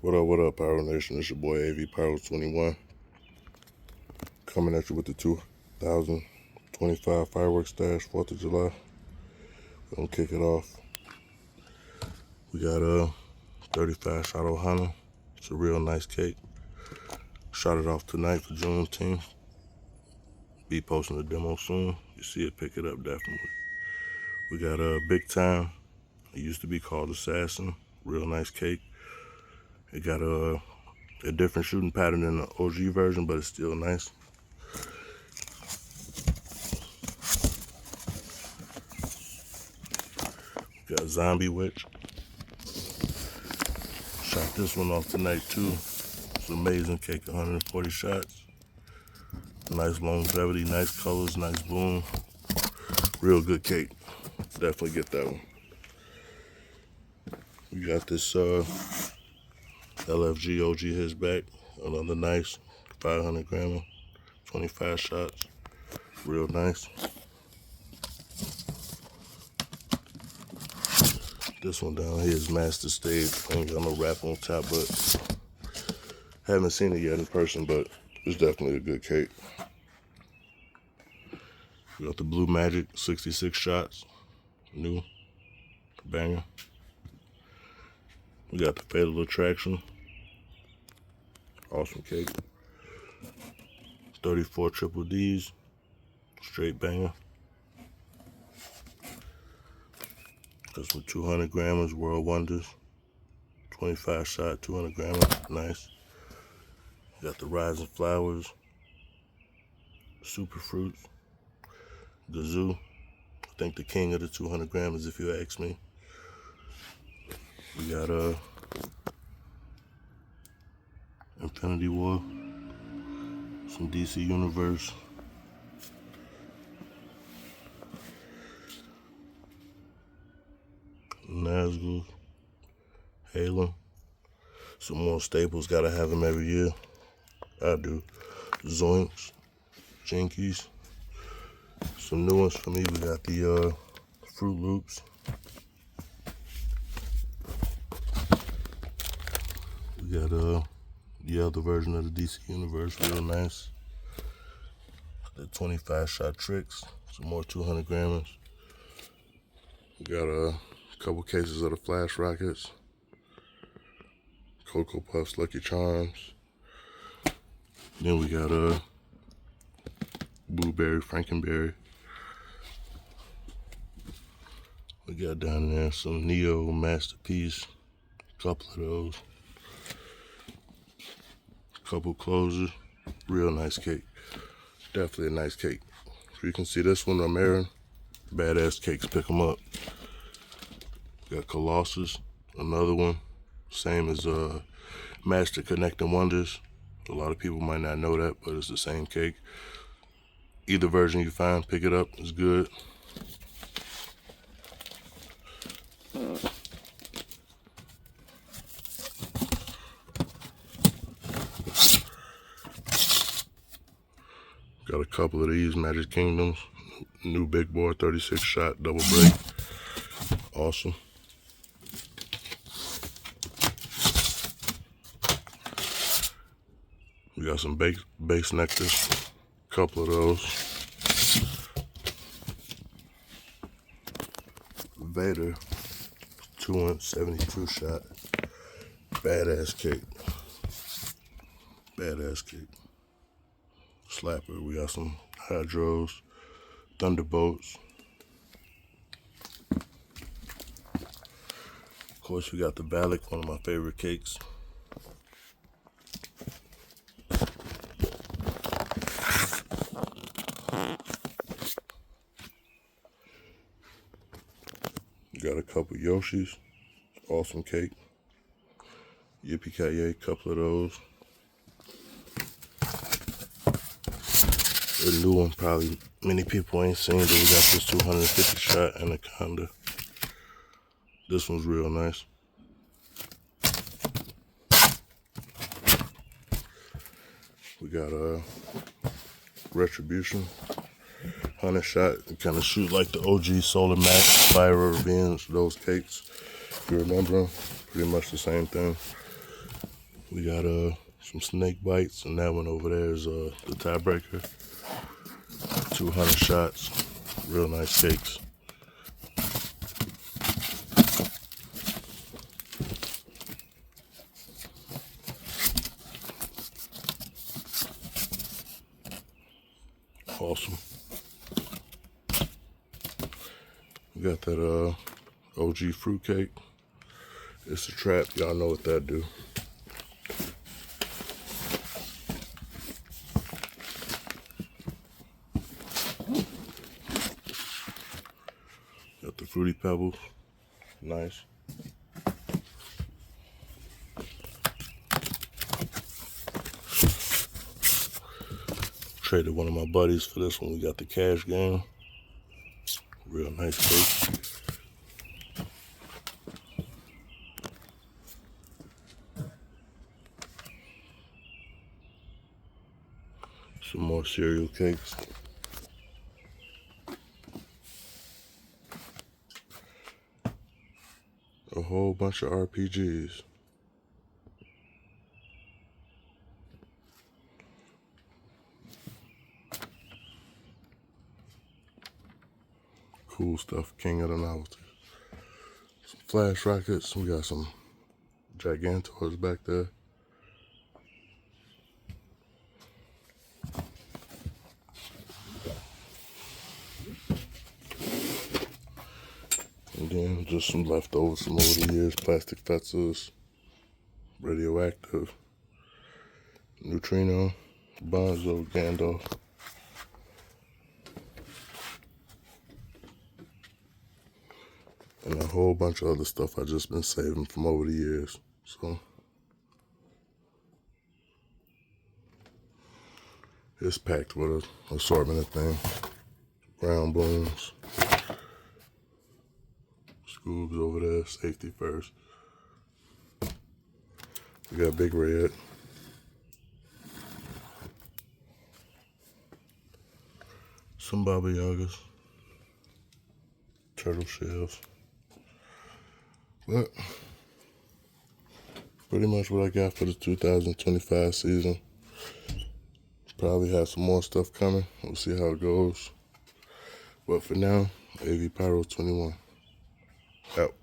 What up, Power Nation? It's your boy AV Power 21 coming at you with the 2025 fireworks stash, 4th of July. We're gonna kick it off. We got a 35 shot Ohana. It's a real nice cake. Shot it off tonight for Juneteenth. Be posting the demo soon. You see it, pick it up definitely. We got a Big Time. It used to be called Assassin. Real nice cake. It got a different shooting pattern than the OG version, but it's still nice. Got Zombie Witch. Shot this one off tonight too. It's an amazing cake, 140 shots. Nice longevity, nice colors, nice bloom. Real good cake. Definitely get that one. We got this LFG OG Hizback. Another nice 500 grammer, 25 shots. Real nice. This one down here is Master Stage. Ain't got no wrap on top, but haven't seen it yet in person, but it's definitely a good cake. We got the Blue Magic, 66 shots. New. Banger. We got the Fatal Attraction. Awesome cake. 34 triple Ds. Straight banger. This one 200 grammers, World Wonders. 25 shot, 200 grammers, nice. Got the Rising Flowers. Super Fruits. Gazoo. I think the king of the 200 grammers if you ask me. We got Infinity War. Some DC Universe. Nazgul, Halo, some more staples, gotta have them every year. I do. Zoinks, Jinkies, some new ones for me. We got the Fruit Loops. We got the other version of the DC Universe, real nice. The 25 shot Tricks, some more 200 grammers. We got a couple cases of the Flash Rockets, Cocoa Puffs, Lucky Charms. Then we got Blueberry, Frankenberry. We got down there some Neo Masterpiece, a couple of those. Couple closures, real nice cake. Definitely a nice cake. So you can see this one, I'm airing. Badass cakes, pick them up. Got Colossus, another one, same as Master Connecting Wonders. A lot of people might not know that, but it's the same cake. Either version you find, pick it up, it's good. Got a couple of these, Magic Kingdoms, new big boy, 36 shot, double break, awesome. We got some base nectars, a couple of those. Vader, 272 shot, badass cake. Badass cake. Slapper, we got some Hydros, Thunderbolts. Of course, we got the Valak, one of my favorite cakes. Got a couple Yoshis, awesome cake. Yippee-ki-yay, couple of those. A new one probably many people ain't seen, but we got this 250 shot Anaconda. This one's real nice. We got Retribution. 100 shot, kind of shoot like the OG Solar Max, Fire Revenge, those cakes. If you remember them, pretty much the same thing. We got some snake bites, and that one over there is the tiebreaker. 200 shots, real nice cakes. Awesome. We got that OG fruitcake. It's a trap, y'all know what that do. Got the Fruity Pebbles, nice. Traded one of my buddies for this one. We got the Cash Game, real nice cake. Some more cereal cakes. A whole bunch of RPGs. Cool stuff, king of the novelty. Some flash rockets. We got some Gigantors back there. And then just some leftovers from over the years. Plastic Fetzers, Radioactive, Neutrino, Bonzo, Gandalf. And a whole bunch of other stuff I just been saving from over the years. So it's packed with an assortment of things. Ground booms. Scoobs over there, safety first. We got Big Red. Some Baba Yagas. Turtle shells. But pretty much what I got for the 2025 season. Probably have some more stuff coming. We'll see how it goes. But for now, AV Pyro 21. Out.